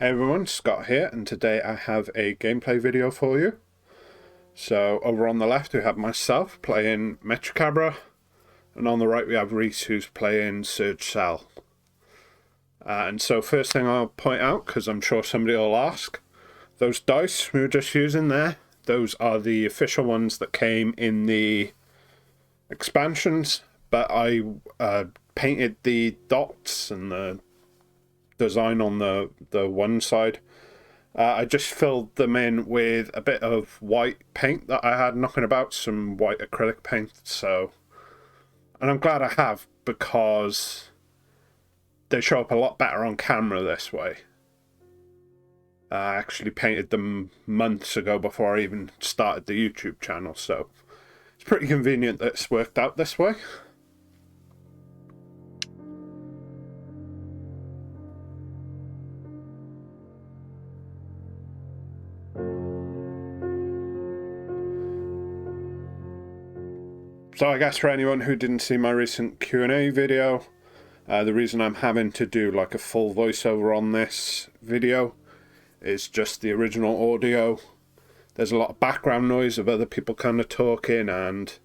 Hey everyone, Scott here, and today I have a gameplay video for you. So over on the left we have myself playing Mechikabura, and on the right we have Reese who's playing Surge Cell. And so first thing I'll point out, because I'm sure somebody will ask, those dice we were just using there, those are the official ones that came in the expansions, but I painted the dots and the design on the one side. I just filled them in with a bit of white paint that I had knocking about, some white acrylic paint. And I'm glad I have, because they show up a lot better on camera this way. I actually painted them months ago before I even started the YouTube channel, so it's pretty convenient that it's worked out this way. So I guess for anyone who didn't see my recent Q&A video, the reason I'm having to do like a full voiceover on this video is just the original audio. There's a lot of background noise of other people kind of talking, and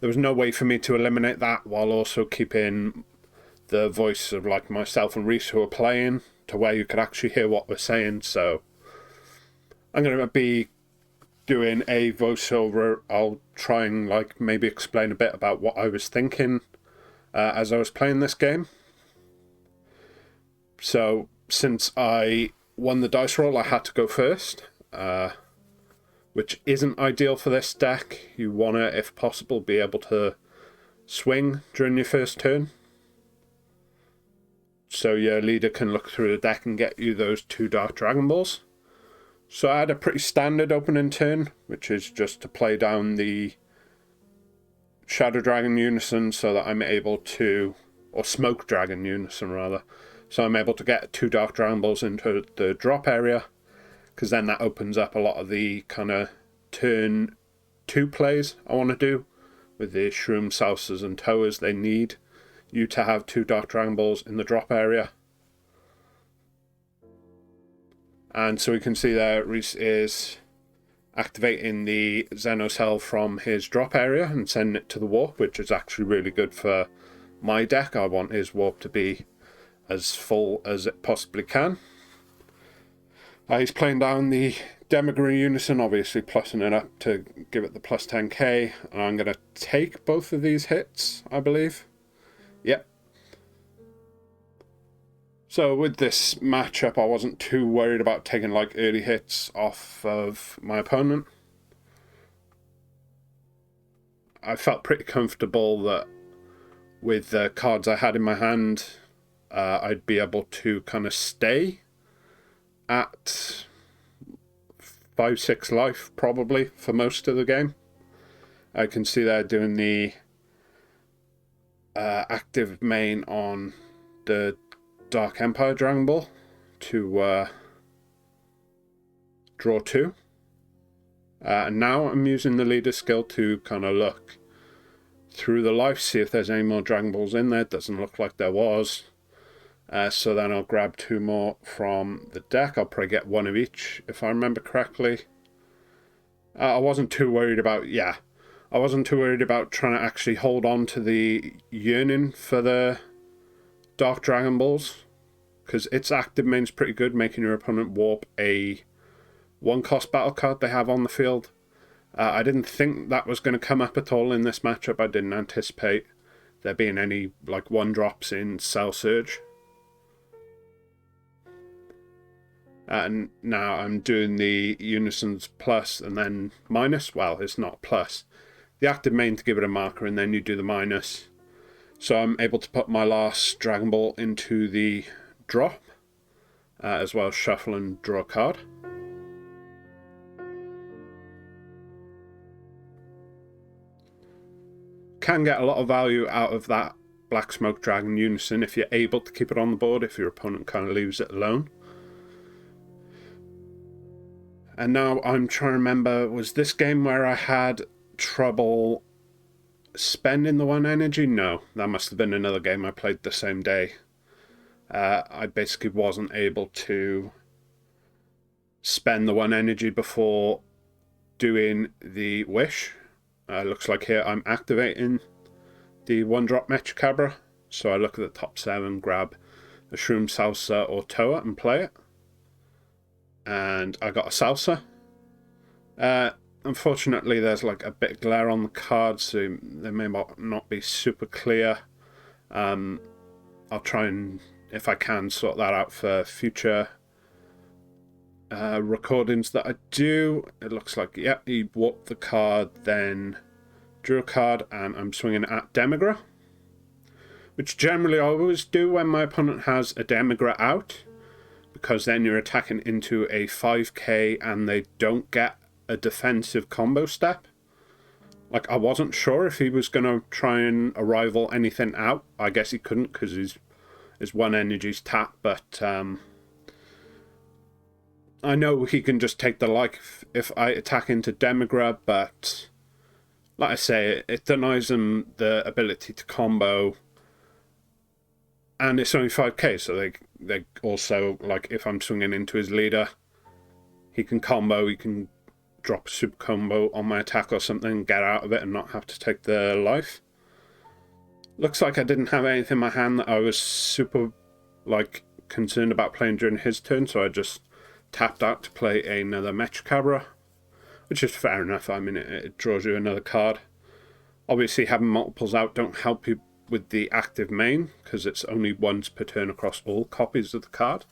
there was no way for me to eliminate that while also keeping the voice of like myself and Reese who are playing to where you could actually hear what we're saying. So I'm going to be doing a voiceover. I'll try and like maybe explain a bit about what I was thinking as I was playing this game. So since I won the dice roll, I had to go first, which isn't ideal for this deck. You want to, if possible, be able to swing during your first turn, so your leader can look through the deck and get you those 2 Dark Dragon Balls. So I had a pretty standard opening turn, which is just to play down the Shadow Dragon Unison so that I'm able to, or Smoke Dragon Unison rather, so I'm able to get 2 Dark Dragon Balls into the drop area, because then that opens up a lot of the kind of turn 2 plays I want to do with the Shroom, Salsas and Towers. They need you to have 2 Dark Dragon Balls in the drop area. And so we can see there Reese is activating the Xenocell from his drop area and sending it to the warp, which is actually really good for my deck. I want his warp to be as full as it possibly can. He's playing down the Demagogue Unison, obviously plussing it up to give it the plus 10k, and I'm going to take both of these hits, I believe. Yep. So with this matchup, I wasn't too worried about taking like early hits off of my opponent. I felt pretty comfortable that with the cards I had in my hand, I'd be able to kind of stay at 5-6 life probably for most of the game. I can see they're doing the active main on the Dark Empire Dragon Ball to draw 2. And now I'm using the leader skill to kind of look through the life, see if there's any more Dragon Balls in there. It doesn't look like there was. So then I'll grab 2 more from the deck. I'll probably get 1 of each if I remember correctly. I wasn't too worried about, I wasn't too worried about trying to actually hold on to the yearning for the Dark Dragon Balls, because its active main's pretty good, making your opponent warp a 1-cost battle card they have on the field. I didn't think that was going to come up at all in this matchup. I didn't anticipate there being any like 1-drops in Cell Surge. And now I'm doing the Unisons plus and then minus. Well, it's not plus. The active main to give it a marker, and then you do the minus. So I'm able to put my last Dragon Ball into the drop, as well as shuffle and draw a card. Can get a lot of value out of that Black Smoke Dragon Unison if you're able to keep it on the board, if your opponent kind of leaves it alone. And now I'm trying to remember, was this game where I had trouble spending the 1 energy? No, that must have been another game I played the same day. I basically wasn't able to spend the 1 energy before doing the wish. Looks like here I'm activating the 1-drop Mechikabura. So I look at the top 7, grab a Shroom, Salsa or Toa and play it. And I got a Salsa. Unfortunately, there's like a bit of glare on the card, so they may not be super clear. I'll try and, if I can, sort that out for future recordings that I do. It looks like, yeah, he warped the card, then drew a card, and I'm swinging at Demigra, which generally I always do when my opponent has a Demigra out, because then you're attacking into a 5k and they don't get a defensive combo step. Like, I wasn't sure if he was going to try and arrival anything out. I guess he couldn't because his 1 energy's tapped, but I know he can just take the life if I attack into Demigra, but like I say, it denies him the ability to combo, and it's only 5k, so they also, like, if I'm swinging into his leader, he can combo, he can drop a super combo on my attack or something, get out of it and not have to take the life. Looks like I didn't have anything in my hand that I was super, like, concerned about playing during his turn, so I just tapped out to play another Mechikabura, which is fair enough. I mean, it draws you another card. Obviously, having multiples out don't help you with the active main, because it's only once per turn across all copies of the card.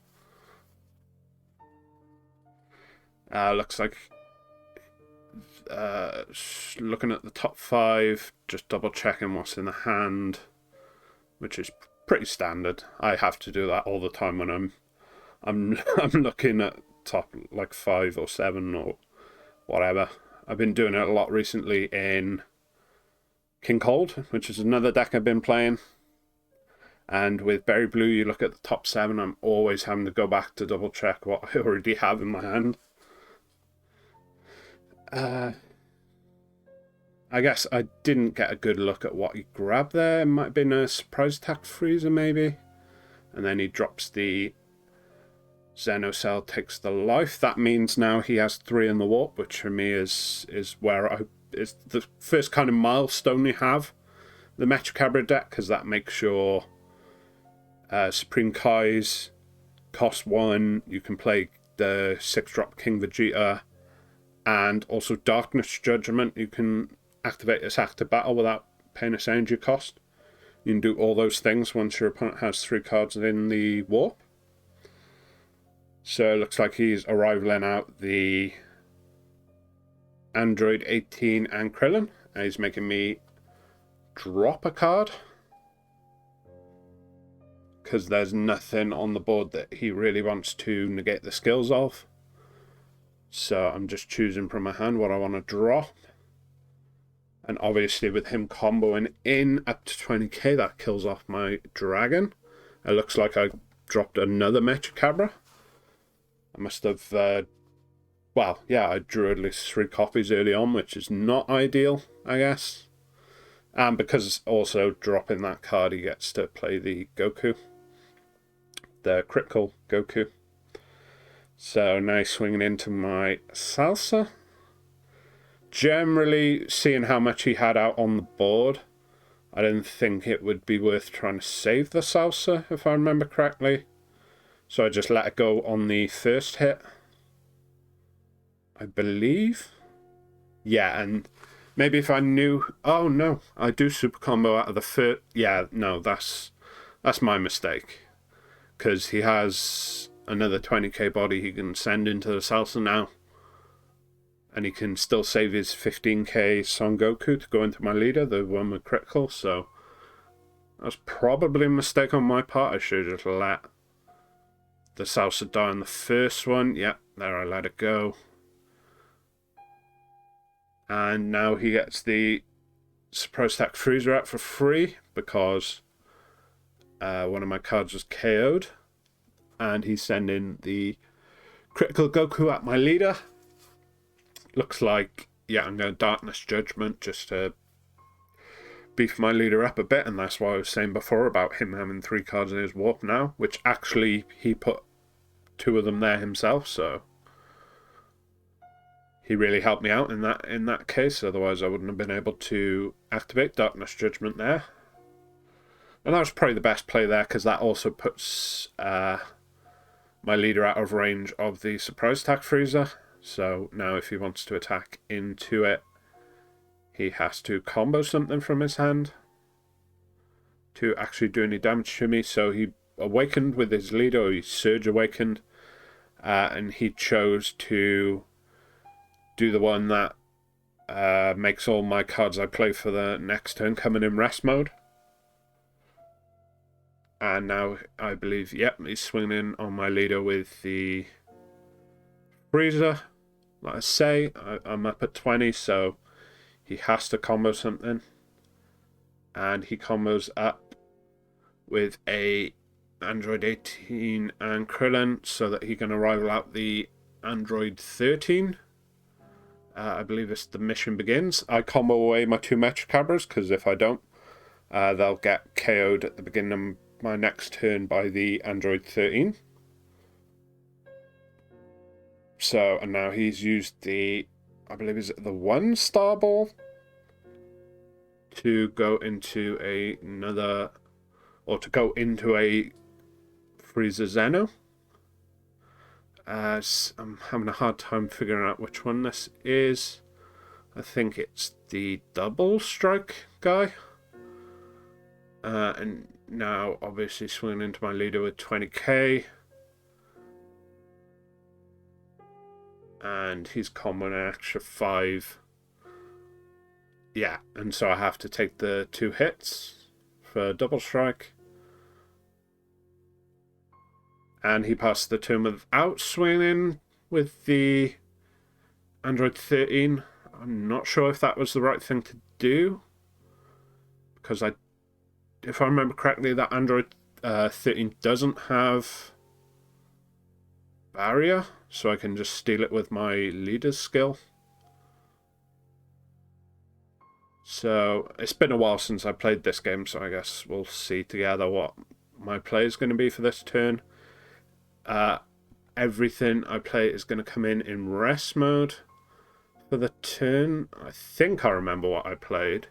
Looks like, looking at the top 5, just double checking what's in the hand, which is pretty standard. I have to do that all the time when I'm looking at top like 5 or 7 or whatever. I've been doing it a lot recently in King Cold, which is another deck I've been playing. And with Berry Blue, you look at the top 7, I'm always having to go back to double check what I already have in my hand. I guess I didn't get a good look at what he grabbed there. It might have been a surprise attack freezer maybe. And then he drops the Xenocell, takes the life. That means now he has 3 in the warp, which for me is where is the first kind of milestone you have the Mechikabura deck, because that makes your Supreme Kai's cost 1. You can play the 6-drop King Vegeta, and also Darkness Judgment. You can activate this active battle without paying its energy cost. You can do all those things once your opponent has 3 cards in the warp. So it looks like he's arrivaling out the Android 18 and Krillin, and he's making me drop a card because there's nothing on the board that he really wants to negate the skills of. So I'm just choosing from my hand what I want to drop. And obviously with him comboing in up to 20k, that kills off my dragon. It looks like I dropped another Mechikabura. I must have, well, yeah, I drew at least 3 copies early on, which is not ideal, I guess. And because also dropping that card, he gets to play the Goku, the critical Goku. So now he's swinging into my Salsa. Generally, seeing how much he had out on the board, I didn't think it would be worth trying to save the Salsa, if I remember correctly. So I just let it go on the first hit, I believe. Yeah, and maybe if I knew... Oh, no, I do super combo out of the first... Yeah, no, that's my mistake. Because he has another 20k body he can send into the Salsa now. And he can still save his 15k Son Goku to go into my leader, the one with critical. So that's probably a mistake on my part. I should have just let the Salsa die on the first one. Yep, there, I let it go. And now he gets the Surprise Attack Freezer out for free because one of my cards was KO'd. And he's sending the critical Goku at my leader. Looks like, yeah, I'm going to Darkness Judgment just to beef my leader up a bit, and that's what I was saying before about him having 3 cards in his warp now, which actually he put 2 of them there himself, so he really helped me out in that case. Otherwise, I wouldn't have been able to activate Darkness Judgment there. And that was probably the best play there, because that also puts my leader out of range of the surprise attack freezer. So now if he wants to attack into it, he has to combo something from his hand to actually do any damage to me. So he awakened with his leader, or he surge awakened, and he chose to do the one that makes all my cards I play for the next turn coming in rest mode. And now I believe, yep, he's swinging in on my leader with the freezer. Like I say, I'm up at 20, so he has to combo something. And he combos up with a Android 18 and Krillin, so that he can rival out the Android 13. I believe it's the mission begins. I combo away my 2 Mechikabras, because if I don't, they'll get KO'd at the beginning of my next turn by the Android 13. So, and now he's used the, I believe is it the 1 star ball to go into another, or to go into a Freezer Zeno. As I'm having a hard time figuring out which one this is. I think it's the double strike guy. And now obviously swinging into my leader with 20k. And he's comboing an extra 5. Yeah, and so I have to take the 2 hits for double strike. And he passed the turn without swinging with the Android 13. I'm not sure if that was the right thing to do, because if I remember correctly, that Android 13 doesn't have barrier, so I can just steal it with my leader's skill. So it's been a while since I played this game, so I guess we'll see together what my play is going to be for this turn. Everything I play is going to come in rest mode for the turn. I think I remember what I played,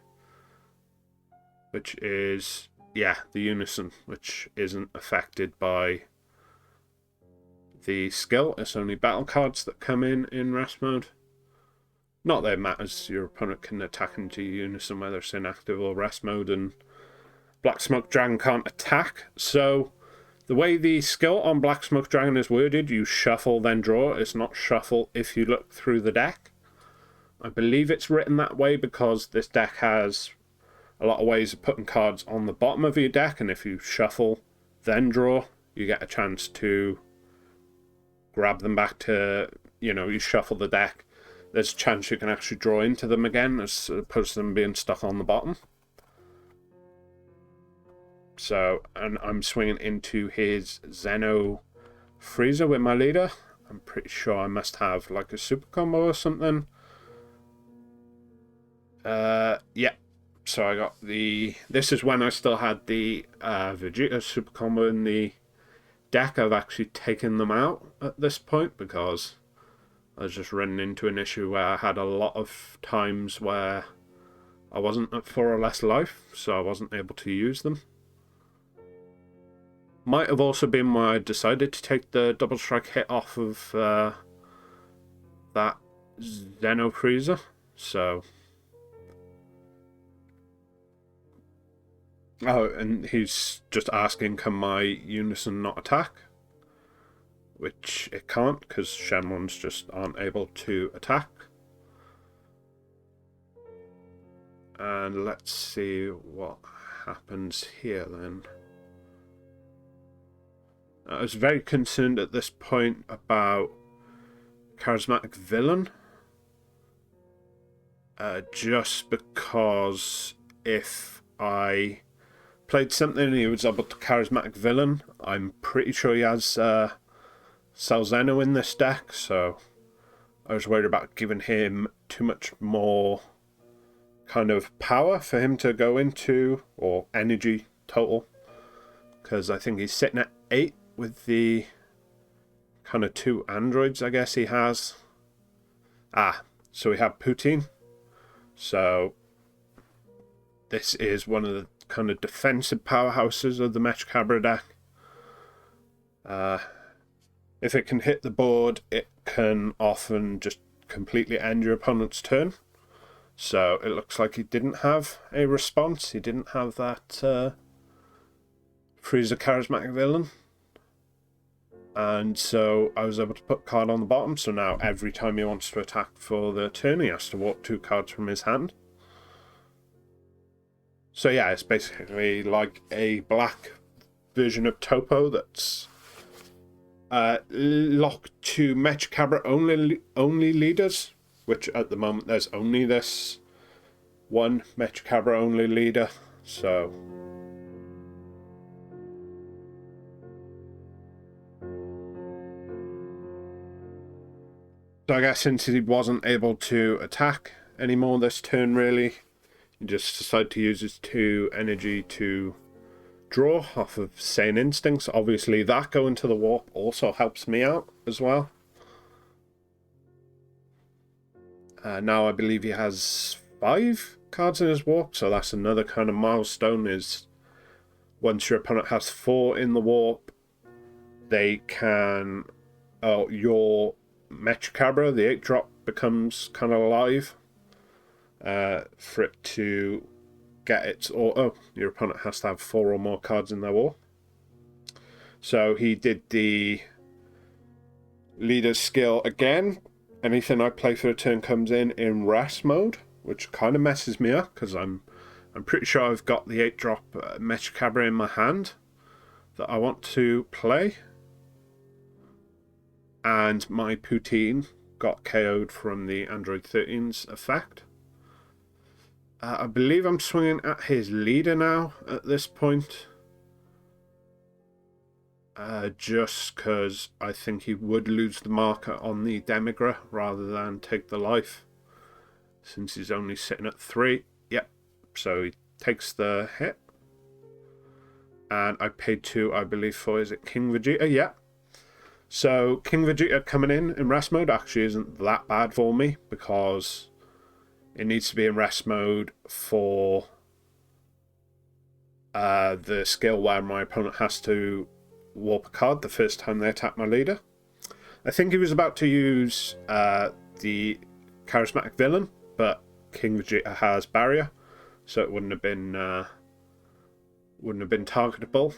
which is, yeah, the Unison, which isn't affected by the skill. It's only battle cards that come in rest mode. Not that it matters, your opponent can attack into Unison whether it's in active or rest mode, and Black Smoke Dragon can't attack. So the way the skill on Black Smoke Dragon is worded, you shuffle then draw. It's not shuffle if you look through the deck. I believe it's written that way because this deck has a lot of ways of putting cards on the bottom of your deck, and if you shuffle then draw, you get a chance to grab them back to, you shuffle the deck. There's a chance you can actually draw into them again, as opposed to them being stuck on the bottom. So, and I'm swinging into his Zeno freezer with my leader. I'm pretty sure I must have like a super combo or something. Yeah. So I got this is when I still had the Vegeta super combo in the deck. I've actually taken them out at this point because I was just running into an issue where I had a lot of times where I wasn't at 4 or less life, so I wasn't able to use them. Might have also been why I decided to take the double strike hit off of that Zeno freezer. So, oh, and he's just asking, can my Unison not attack? Which it can't, because Shenlon's just aren't able to attack. And let's see what happens here then. I was very concerned at this point about Charismatic Villain. Just because if I played something and he was able to Charismatic Villain, I'm pretty sure he has Salzeno in this deck, so I was worried about giving him too much more kind of power for him to go into, or energy total, because I think he's sitting at 8 with the kind of 2 androids I guess he has. So we have Poutine. So this is one of the kind of defensive powerhouses of the Mechikabura deck. If it can hit the board, it can often just completely end your opponent's turn. So it looks like he didn't have a response. He didn't have that Freezer Charismatic Villain. And so I was able to put a card on the bottom. So now every time he wants to attack for the turn, he has to walk 2 cards from his hand. So yeah, it's basically like a black version of Topo that's locked to Mechikabura only leaders, which at the moment there's only this one Mechikabura only leader. So I guess since he wasn't able to attack anymore this turn, really, he just decided to use his 2 energy to draw off of Sane Instincts. Obviously, that going to the warp also helps me out as well. Now I believe he has 5 cards in his warp, so that's another kind of milestone, is once your opponent has 4 in the warp, they can... your Mechikabura, the 8-drop, becomes kind of alive for it to get its... your opponent has to have 4 or more cards in their warp. So he did the leader's skill again. Anything I play for a turn comes in rest mode, which kind of messes me up because I'm pretty sure I've got the 8-drop Mechikabura in my hand that I want to play. And my Poutine got KO'd from the Android 13's effect. I believe I'm swinging at his leader now at this point. Just because I think he would lose the marker on the Demigra rather than take the life, since he's only sitting at 3. Yep, so he takes the hit. And I paid 2, I believe, for, is it King Vegeta? Yeah. So King Vegeta coming in rest mode actually isn't that bad for me, because it needs to be in rest mode for the skill where my opponent has to warp a card the first time they attack my leader. I think he was about to use the Charismatic Villain, but King Vegeta has Barrier, so it wouldn't have been targetable.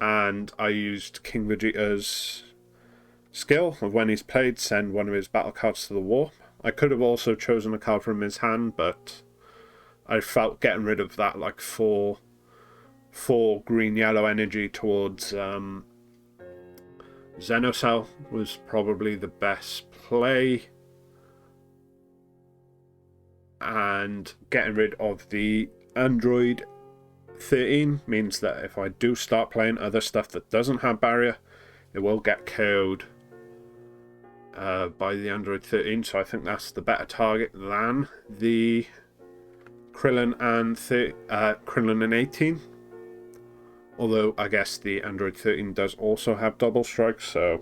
And I used King Vegeta's skill of when he's played, send one of his battle cards to the warp. I could have also chosen a card from his hand, but I felt getting rid of that like 4 green-yellow energy towards Xenocell was probably the best play. And getting rid of the Android 13 means that if I do start playing other stuff that doesn't have Barrier, it will get KO'd by the Android 13, so I think that's the better target than the Krillin and 18. Although I guess the Android 13 does also have double strike, so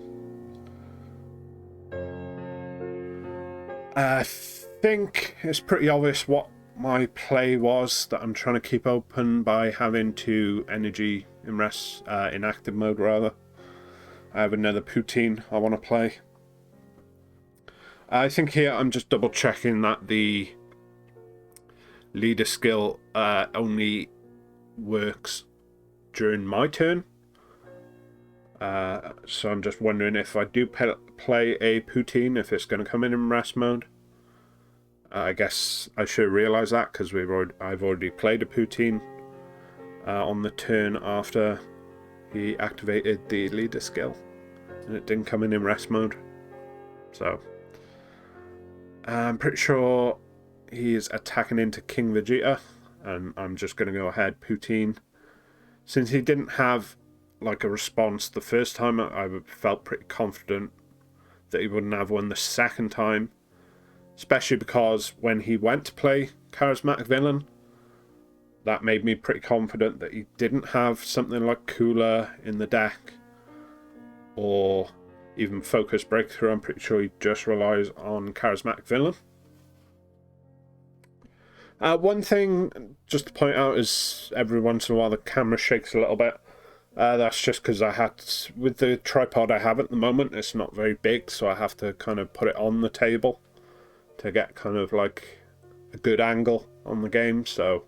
I think it's pretty obvious what my play was that I'm trying to keep open by having 2 energy in active mode rather. I have another Poutine I want to play. I think here I'm just double checking that the leader skill only works during my turn. So I'm just wondering if I do play a Poutine, if it's going to come in rest mode. I guess I should realise that because I've already played a Poutine on the turn after he activated the leader skill, and it didn't come in rest mode. So I'm pretty sure he is attacking into King Vegeta, and I'm just going to go ahead Poutine. Since he didn't have like a response the first time, I felt pretty confident that he wouldn't have one the second time, especially because when he went to play Charismatic Villain, that made me pretty confident that he didn't have something like Cooler in the deck, or even Focus Breakthrough. I'm pretty sure he just relies on Charismatic Villain. One thing just to point out is every once in a while the camera shakes a little bit. That's just because with the tripod I have at the moment, it's not very big, so I have to kind of put it on the table to get kind of like a good angle on the game. So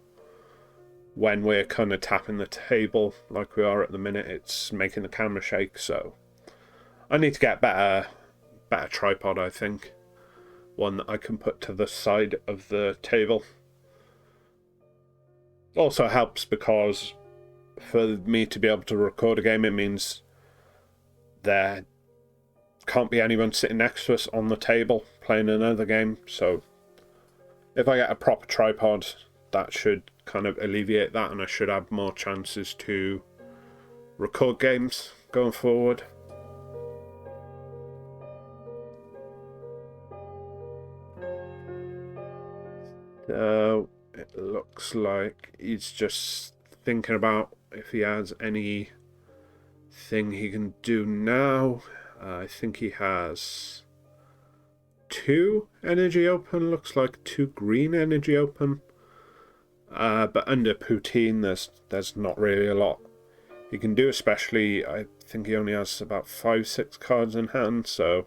when we're kind of tapping the table like we are at the minute, it's making the camera shake. So I need to get better tripod, I think. One that I can put to the side of the table. Also helps because for me to be able to record a game, it means there can't be anyone sitting next to us on the table playing another game. So if I get a proper tripod, that should kind of alleviate that, and I should have more chances to record games going forward. So it looks like he's just thinking about if he has anything he can do now. I think he has 2 energy open, looks like 2 green energy open. But under Poutine, there's not really a lot he can do, especially I think he only has about 5-6 cards in hand, so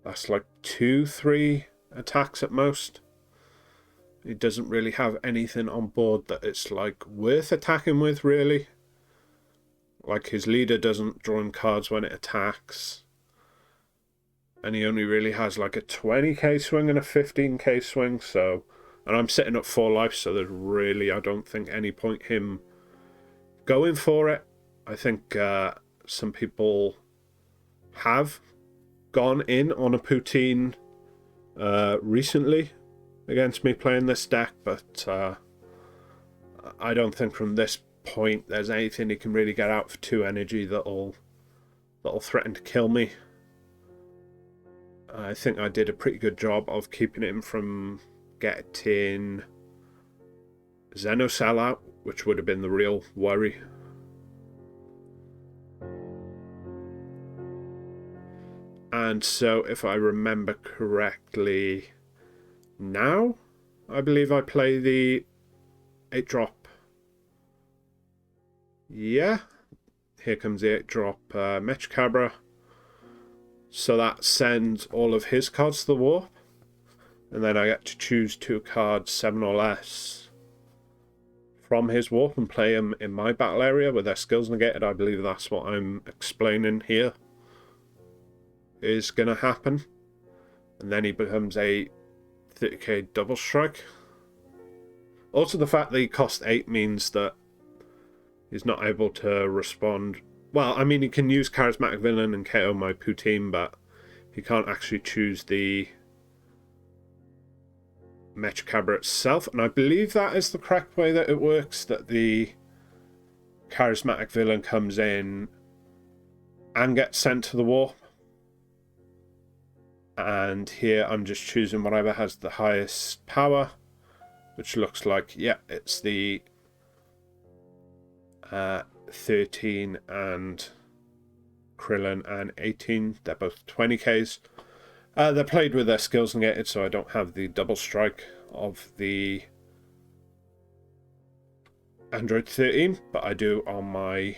that's like 2-3 attacks at most. He doesn't really have anything on board that it's like worth attacking with, really. Like his leader doesn't draw in cards when it attacks, and he only really has like a 20k swing and a 15k swing. So, and I'm sitting at 4 life, so there's really, I don't think, any point him going for it. I think some people have gone in on a Poutine recently against me playing this deck, but I don't think from this point there's anything he can really get out for 2 energy that'll threaten to kill me. I think I did a pretty good job of keeping him from getting Xenocell out, which would have been the real worry. And so if I remember correctly, now I believe I play the 8-drop. Yeah, here comes the 8-drop Mechikabura. So that sends all of his cards to the warp, and then I get to choose 2 cards 7 or less from his warp and play them in my battle area with their skills negated. I believe that's what I'm explaining here is going to happen. And then he becomes a 30k double strike. Also, the fact that he cost 8 means that he's not able to respond. Well, I mean, he can use Charismatic Villain and KO my Poutine, but he can't actually choose the Mechikabura itself. And I believe that is the correct way that it works, that the Charismatic Villain comes in and gets sent to the warp. And here I'm just choosing whatever has the highest power, which looks like, yeah, it's the 13 and Krillin and 18. They're both 20Ks. They're played with their skills negated, so I don't have the double strike of the Android 13, but I do on my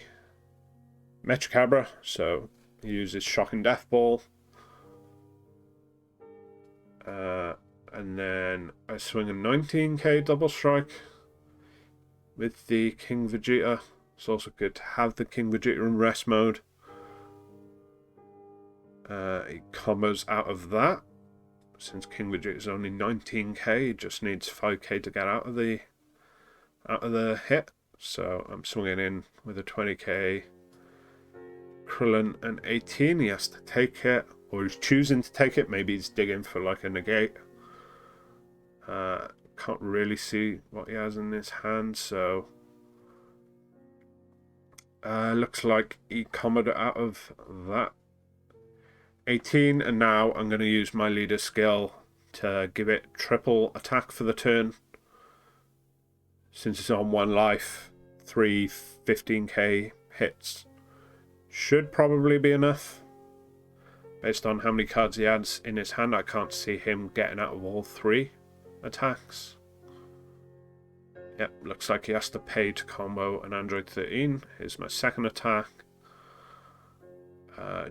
Mechikabura. So he uses Shocking Death Ball. And then I swing a 19k double strike with the King Vegeta. It's also good to have the King Vegeta in rest mode. He combos out of that. Since King Vegeta is only 19k, he just needs 5k to get out of the hit. So I'm swinging in with a 20k Krillin and 18. He has to take it, or he's choosing to take it. Maybe he's digging for like a negate. Can't really see what he has in his hand, so looks like he comboed out of that 18, and now I'm going to use my leader skill to give it triple attack for the turn. Since it's on 1 life, 3 15k hits should probably be enough. Based on how many cards he has in his hand, I can't see him getting out of all 3 attacks. Yep, looks like he has to pay to combo an Android 13. Here's my second attack.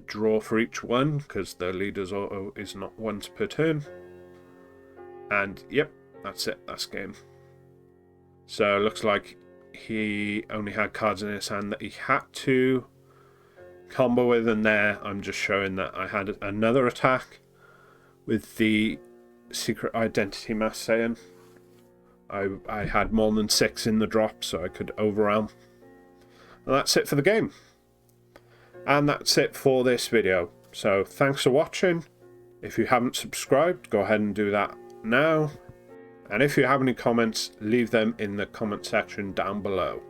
Draw for each one, because the leader's auto is not once per turn. And yep, that's it, that's game. So it looks like he only had cards in his hand that he had to combo with, and there I'm just showing that I had another attack with the secret identity mask saying I had more than 6 in the drop, so I could overwhelm. And that's it for the game. And that's it for this video. So thanks for watching. If you haven't subscribed, go ahead and do that now. And if you have any comments, leave them in the comment section down below.